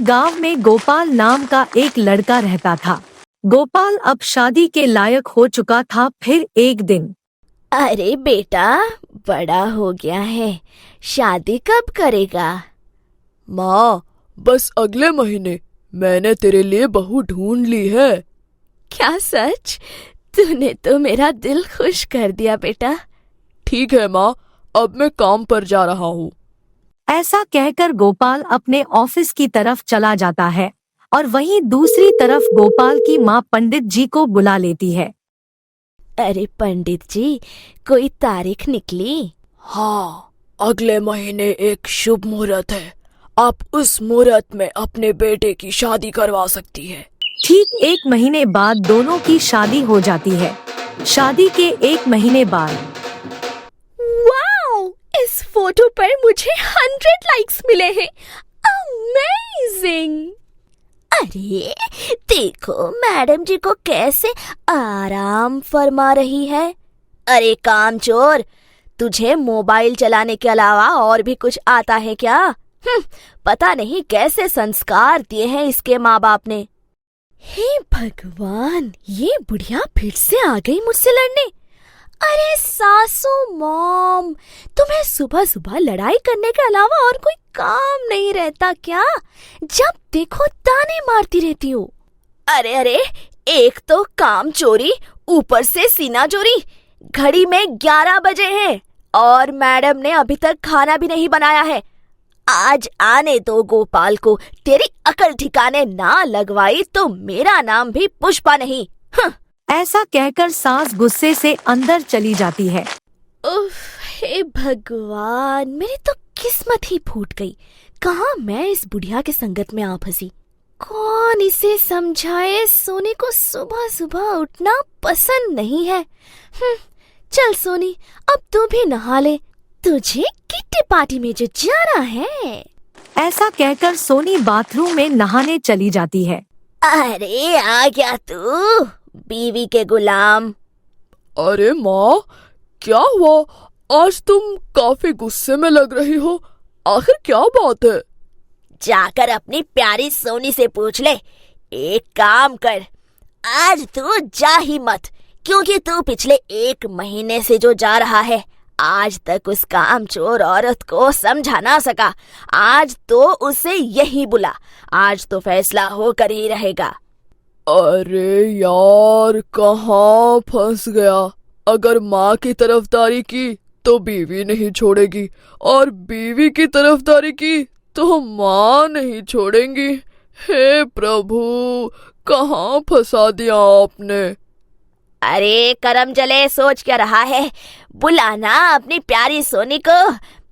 गांव में गोपाल नाम का एक लड़का रहता था। गोपाल अब शादी के लायक हो चुका था। फिर एक दिन, अरे बेटा, बड़ा हो गया है, शादी कब करेगा? माँ, बस अगले महीने। मैंने तेरे लिए बहू ढूंढ ली है। क्या सच? तूने तो मेरा दिल खुश कर दिया बेटा। ठीक है माँ, अब मैं काम पर जा रहा हूँ। ऐसा कहकर गोपाल अपने ऑफिस की तरफ चला जाता है और वहीं दूसरी तरफ गोपाल की माँ पंडित जी को बुला लेती है। अरे पंडित जी, कोई तारीख निकली? हाँ, अगले महीने एक शुभ मुहूर्त है। आप उस मुहूर्त में अपने बेटे की शादी करवा सकती है। ठीक 1 महीने बाद दोनों की शादी हो जाती है। शादी के 1 महीने बाद, वाओ! इस फोटो पर मुझे 100 लाइक्स मिले हैं। अमेजिंग! अरे देखो मैडम जी को कैसे आराम फरमा रही है। अरे कामचोर, तुझे मोबाइल चलाने के अलावा और भी कुछ आता है क्या? पता नहीं कैसे संस्कार दिए हैं इसके माँ बाप ने। हे भगवान, ये बुढ़िया फिर से आ गई मुझसे लड़ने। अरे सासू मॉम, तुम्हें सुबह सुबह लड़ाई करने के अलावा और कोई काम नहीं रहता क्या? जब देखो ताने मारती रहती हो। अरे अरे, एक तो काम चोरी, ऊपर से सीना चोरी। घड़ी में 11 बजे हैं और मैडम ने अभी तक खाना भी नहीं बनाया है। आज आने दो गोपाल को। तेरी अकल ठिकाने ना लगवाई तो मेरा नाम भी पुष्पा नहीं। ऐसा कहकर सास गुस्से से अंदर चली जाती है। उफ, हे भगवान, मेरी तो किस्मत ही फूट गई। कहाँ मैं इस बुढ़िया के संगत में आ फंसी। कौन इसे समझाए, सोनी को सुबह सुबह उठना पसंद नहीं है। चल सोनी, अब तू भी नहा ले, तुझे किट्टी पार्टी में जो जाना है। ऐसा कहकर सोनी बाथरूम में नहाने चली जाती है। अरे आ गया तू, बीवी के गुलाम। अरे माँ, क्या हुआ? आज तुम काफी गुस्से में लग रही हो। आखिर क्या बात है? जाकर अपनी प्यारी सोनी से पूछ ले। एक काम कर, आज तू जा ही मत, क्योंकि तू पिछले 1 महीने से जो जा रहा है, आज तक उस कामचोर औरत को समझा ना सका। आज तो उसे यही बुला, आज तो फैसला होकर ही रहेगा। अरे यार, कहाँ फंस गया। अगर माँ की तरफदारी की तो बीवी नहीं छोड़ेगी, और बीवी की तरफदारी की तो माँ नहीं छोड़ेंगी। हे प्रभु, कहाँ फंसा दिया आपने। अरे करम जले, सोच क्या रहा है? बुलाना अपनी प्यारी सोनी को।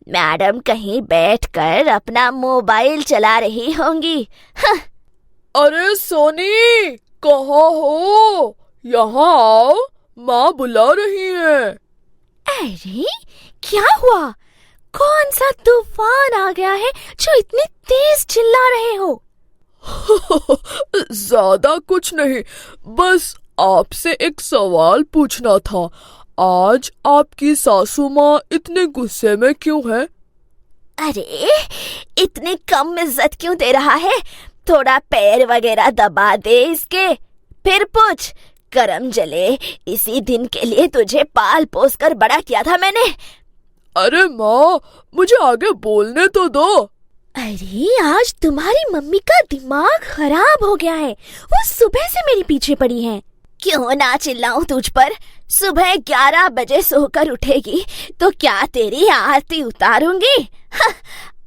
मैडम कहीं बैठकर अपना मोबाइल चला रही होंगी। अरे सोनी, कहाँ हो? यहाँ आओ, माँ बुला रही है। अरे क्या हुआ? कौन सा तूफान आ गया है जो इतनी तेज चिल्ला रहे हो? ज्यादा कुछ नहीं, बस आपसे एक सवाल पूछना था। आज आपकी सासू माँ इतने गुस्से में क्यों है? अरे इतनी कम इज्जत क्यों दे रहा है? थोड़ा पैर वगैरह दबा दे इसके, फिर पूछ। करम जले, इसी दिन के लिए तुझे पाल पोस कर बड़ा किया था मैंने। अरे माँ, मुझे आगे बोलने तो दो। अरे आज तुम्हारी मम्मी का दिमाग खराब हो गया है। वो सुबह से मेरे पीछे पड़ी है। क्यों ना चिल्लाऊं तुझ पर? सुबह 11 बजे सोकर उठेगी तो क्या तेरी आरती उतारूंगी?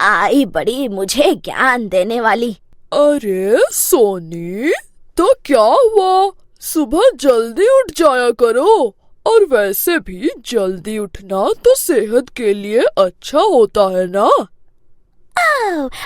आई बड़ी मुझे ज्ञान देने वाली। अरे सोनी, तो क्या हुआ? सुबह जल्दी उठ जाया करो, और वैसे भी जल्दी उठना तो सेहत के लिए अच्छा होता है ना।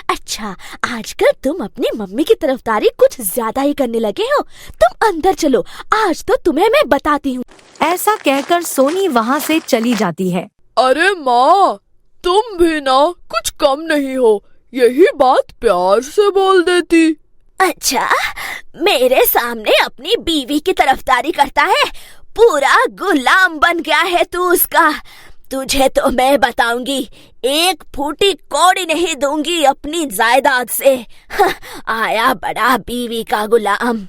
अच्छा, आजकल तुम अपनी मम्मी की तरफदारी कुछ ज्यादा ही करने लगे हो। तुम अंदर चलो, आज तो तुम्हें मैं बताती हूँ। ऐसा कहकर सोनी वहाँ से चली जाती है। अरे माँ, तुम भी ना कुछ कम नहीं हो, यही बात प्यार से बोल देती। अच्छा, मेरे सामने अपनी बीवी की तरफदारी करता है? पूरा गुलाम बन गया है तू उसका। तुझे तो मैं बताऊंगी, एक फूटी कौड़ी नहीं दूंगी अपनी जायदाद से। आया बड़ा बीवी का गुलाम।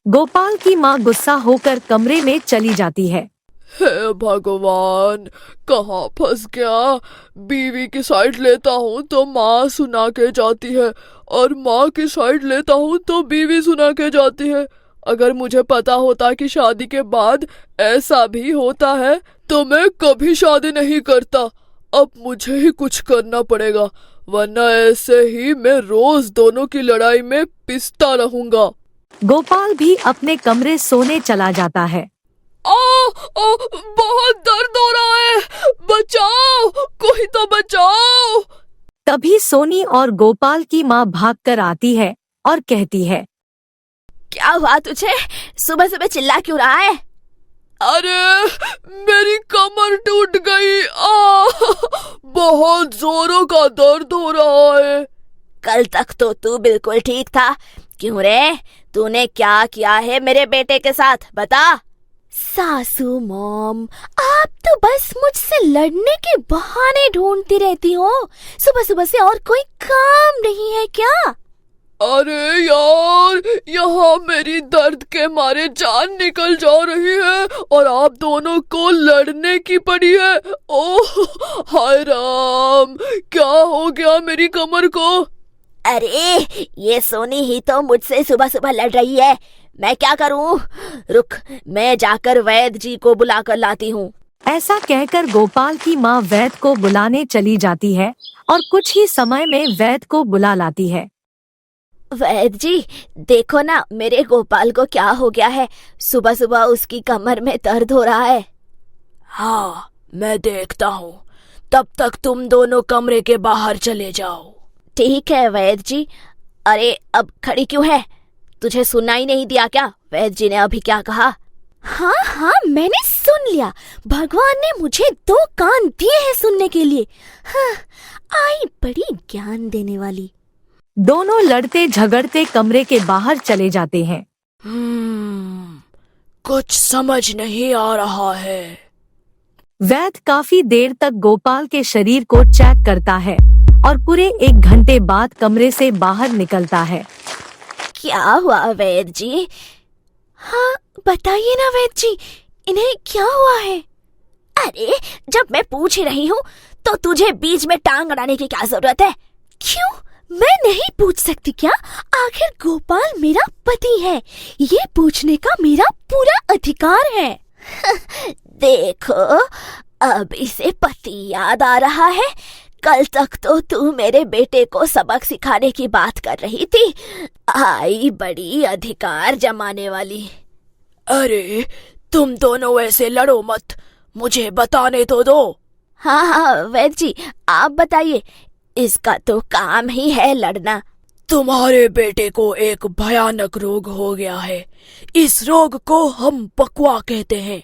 गोपाल की माँ गुस्सा होकर कमरे में चली जाती है। हे भगवान, कहाँ फंस गया। बीवी की साइड लेता हूँ तो माँ सुना के जाती है, और माँ की साइड लेता हूँ तो बीवी सुना के जाती है। अगर मुझे पता होता कि शादी के बाद ऐसा भी होता है तो मैं कभी शादी नहीं करता। अब मुझे ही कुछ करना पड़ेगा, वरना ऐसे ही मैं रोज दोनों की लड़ाई में पिसता रहूंगा। गोपाल भी अपने कमरे सोने चला जाता है। बहुत दर्द हो रहा है, बचाओ, कोई तो बचाओ। तभी सोनी और गोपाल की माँ भागकर आती है और कहती है, क्या हुआ तुझे? सुबह सुबह चिल्ला क्यों रहा है? अरे मेरी कमर टूट गई। बहुत जोरों का दर्द हो रहा है। कल तक तो तू बिल्कुल ठीक था। क्यों रे, तूने क्या किया है मेरे बेटे के साथ, बता। सासू मॉम, आप तो बस मुझसे लड़ने के बहाने ढूंढती रहती हो। सुबह सुबह से और कोई काम नहीं है क्या? अरे यार, यहाँ मेरी दर्द के मारे जान निकल जा रही है और आप दोनों को लड़ने की पड़ी है। ओह हाय राम, क्या हो गया मेरी कमर को? अरे ये सोनी ही तो मुझसे सुबह सुबह लड़ रही है। मैं क्या करूं? रुक, मैं जाकर वैद्य जी को बुला कर लाती हूँ। ऐसा कहकर गोपाल की माँ वैद्य को बुलाने चली जाती है और कुछ ही समय में वैद्य को बुला लाती है। वैद्य जी, देखो ना मेरे गोपाल को क्या हो गया है। सुबह सुबह उसकी कमर में दर्द हो रहा है। हाँ, मैं देखता हूँ। तब तक तुम दोनों कमरे के बाहर चले जाओ। ठीक है वैद्य जी। अरे अब खड़ी क्यों है? तुझे सुनना ही नहीं दिया क्या वैद्य जी ने अभी क्या कहा? हाँ हाँ, मैंने सुन लिया। भगवान ने मुझे 2 कान दिए हैं सुनने के लिए। हाँ, आई बड़ी ज्ञान देने वाली। दोनों लड़ते झगड़ते कमरे के बाहर चले जाते हैं। कुछ समझ नहीं आ रहा है। वैद्य काफी देर तक गोपाल के शरीर को चेक करता है और पूरे 1 घंटे बाद कमरे से बाहर निकलता है। क्या हुआ वैद्य जी? हाँ बताइए ना वैद्य जी, इन्हें क्या हुआ है? अरे जब मैं पूछ ही रही हूँ तो तुझे बीच में टांग अड़ाने की क्या जरूरत है? क्यों, मैं नहीं पूछ सकती क्या? आखिर गोपाल मेरा पति है, ये पूछने का मेरा पूरा अधिकार है। देखो, अब इसे पति याद आ रहा है। कल तक तो तू मेरे बेटे को सबक सिखाने की बात कर रही थी। आई बड़ी अधिकार जमाने वाली। अरे तुम दोनों ऐसे लड़ो मत, मुझे बताने तो दो। हाँ हाँ वैद्य जी, आप बताइए। इसका तो काम ही है लड़ना। तुम्हारे बेटे को एक भयानक रोग हो गया है। इस रोग को हम बकवा कहते हैं।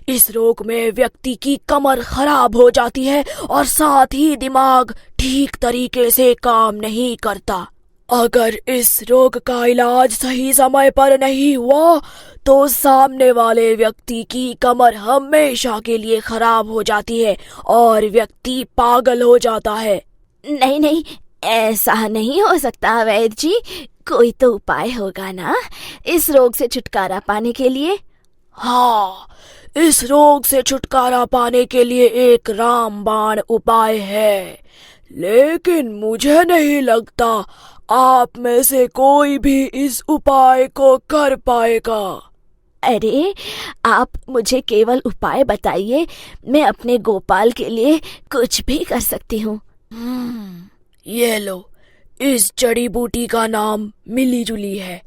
इस रोग में व्यक्ति की कमर खराब हो जाती है और साथ ही दिमाग ठीक तरीके से काम नहीं करता। अगर इस रोग का इलाज सही समय पर नहीं हुआ तो सामने वाले व्यक्ति की कमर हमेशा के लिए खराब हो जाती है और व्यक्ति पागल हो जाता है। नहीं नहीं, ऐसा नहीं हो सकता वैद्य जी। कोई तो उपाय होगा ना इस रोग से छुटकारा पाने के लिए? हाँ, इस रोग से छुटकारा पाने के लिए एक रामबाण उपाय है, लेकिन मुझे नहीं लगता आप में से कोई भी इस उपाय को कर पाएगा। अरे आप मुझे केवल उपाय बताइए, मैं अपने गोपाल के लिए कुछ भी कर सकती हूँ। ये लो, इस जड़ी बूटी का नाम मिली जुली है।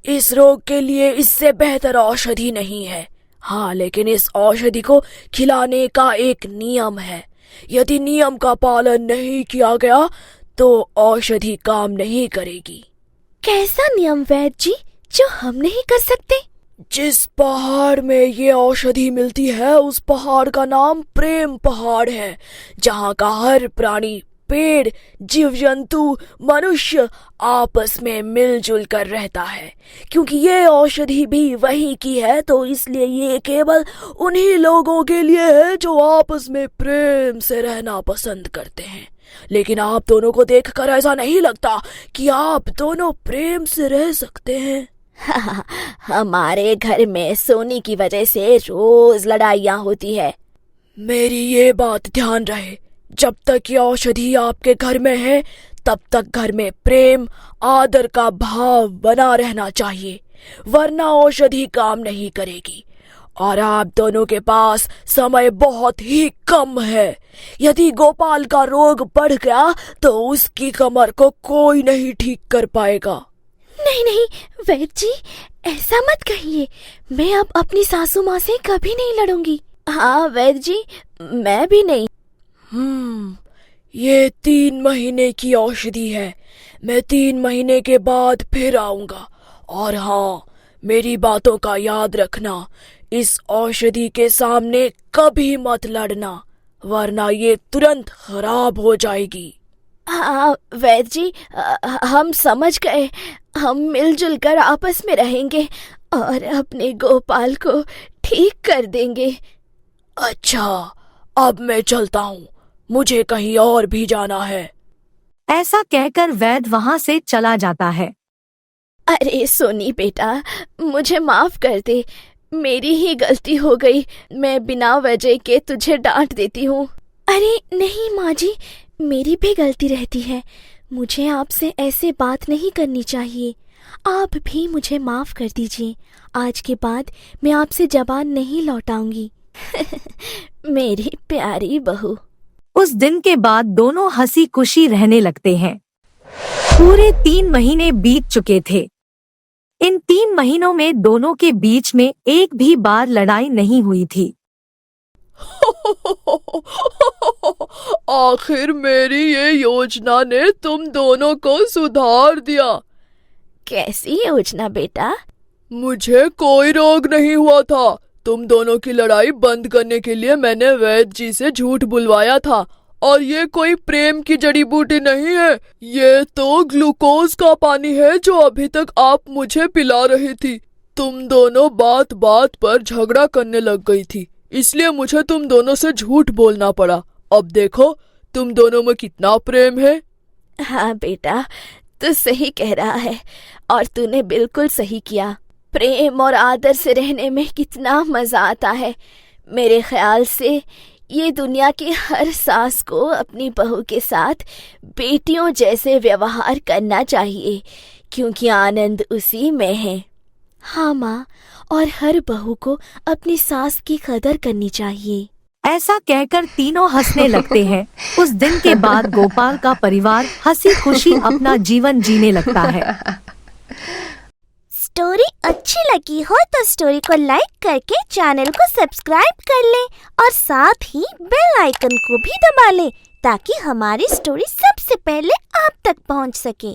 इस रोग के लिए इससे बेहतर औषधि नहीं है। हाँ, लेकिन इस औषधि को खिलाने का एक नियम है। यदि नियम का पालन नहीं किया गया तो औषधि काम नहीं करेगी। कैसा नियम वैद्य जी जो हम नहीं कर सकते? जिस पहाड़ में ये औषधि मिलती है उस पहाड़ का नाम प्रेम पहाड़ है, जहाँ का हर प्राणी पेड़, जीव जंतु, मनुष्य आपस में मिलजुल कर रहता है। क्योंकि ये औषधि भी वही की है, तो इसलिए ये केवल उन्हीं लोगों के लिए है जो आपस में प्रेम से रहना पसंद करते हैं। लेकिन आप दोनों को देखकर ऐसा नहीं लगता कि आप दोनों प्रेम से रह सकते हैं। हमारे घर में सोनी की वजह से रोज लड़ाइयाँ होती है। मेरी ये बात ध्यान रहे, जब तक ये औषधि आपके घर में है तब तक घर में प्रेम आदर का भाव बना रहना चाहिए, वरना औषधि काम नहीं करेगी। और आप दोनों के पास समय बहुत ही कम है। यदि गोपाल का रोग बढ़ गया तो उसकी कमर को कोई नहीं ठीक कर पाएगा। नहीं नहीं वैद्य जी, ऐसा मत कहिए। मैं अब अपनी सासू माँ से कभी नहीं लड़ूंगी। हाँ वैद्य जी, मैं भी नहीं। ये 3 महीने की औषधि है। मैं 3 महीने के बाद फिर आऊंगा। और हाँ, मेरी बातों का याद रखना, इस औषधि के सामने कभी मत लड़ना, वरना ये तुरंत खराब हो जाएगी। हाँ वैद्य जी, हम समझ गए। हम मिलजुल कर आपस में रहेंगे और अपने गोपाल को ठीक कर देंगे। अच्छा, अब मैं चलता हूँ, मुझे कहीं और भी जाना है। ऐसा कहकर वैद्य वहाँ से चला जाता है। अरे सोनी बेटा, मुझे माफ कर दे, मेरी ही गलती हो गई। मैं बिना वजह के तुझे डांट देती हूँ। अरे नहीं माँ जी, मेरी भी गलती रहती है। मुझे आपसे ऐसे बात नहीं करनी चाहिए। आप भी मुझे माफ कर दीजिए। आज के बाद मैं आपसे जबान नहीं लौटाऊंगी। मेरी प्यारी बहू। उस दिन के बाद दोनों हंसी खुशी रहने लगते हैं। पूरे 3 महीने बीत चुके थे। इन 3 महीनों में दोनों के बीच में एक भी बार लड़ाई नहीं हुई थी। आखिर मेरी ये योजना ने तुम दोनों को सुधार दिया। कैसी योजना बेटा? मुझे कोई रोग नहीं हुआ था। तुम दोनों की लड़ाई बंद करने के लिए मैंने वैद्य जी से झूठ बुलवाया था। और ये कोई प्रेम की जड़ी बूटी नहीं है, ये तो ग्लूकोज का पानी है जो अभी तक आप मुझे पिला रही थी। तुम दोनों बात बात पर झगड़ा करने लग गई थी, इसलिए मुझे तुम दोनों से झूठ बोलना पड़ा। अब देखो तुम दोनों में कितना प्रेम है। हाँ बेटा, तू सही कह रहा है और तूने बिल्कुल सही किया। प्रेम और आदर से रहने में कितना मजा आता है। मेरे ख्याल से ये दुनिया की हर सास को अपनी बहू के साथ बेटियों जैसे व्यवहार करना चाहिए, क्योंकि आनंद उसी में है। हाँ माँ, और हर बहू को अपनी सास की कदर करनी चाहिए। ऐसा कहकर तीनों हंसने लगते हैं। उस दिन के बाद गोपाल का परिवार हंसी खुशी अपना जीवन जीने लगता है। स्टोरी अच्छी लगी हो तो स्टोरी को लाइक करके चैनल को सब्सक्राइब कर लें और साथ ही बेल आइकन को भी दबा लें ताकि हमारी स्टोरी सबसे पहले आप तक पहुंच सके।